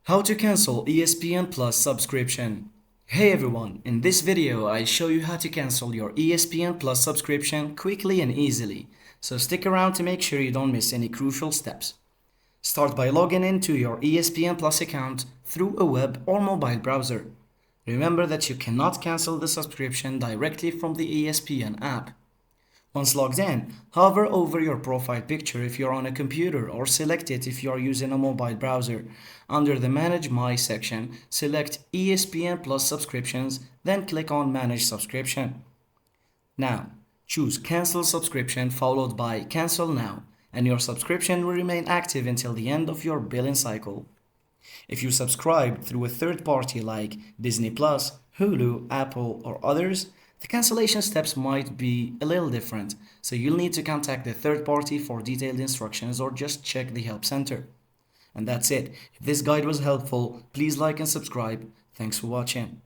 How to cancel ESPN Plus subscription. Hey everyone, in this video I'll show you how to cancel your ESPN Plus subscription quickly and easily, so stick around to make sure you don't miss any crucial steps. Start by logging into your ESPN Plus account through a web or mobile browser. Remember that you cannot cancel the subscription directly from the ESPN app. Once logged in, hover over your profile picture if you're on a computer or select it if you're using a mobile browser. Under the Manage My section, select ESPN Plus subscriptions, then click on Manage Subscription. Now, choose Cancel Subscription followed by Cancel Now, and your subscription will remain active until the end of your billing cycle. If you subscribe through a third party like Disney Plus, Hulu, Apple, or others, the cancellation steps might be a little different, so you'll need to contact the third party for detailed instructions or just check the help center. And that's it. If this guide was helpful, please like and subscribe. Thanks for watching.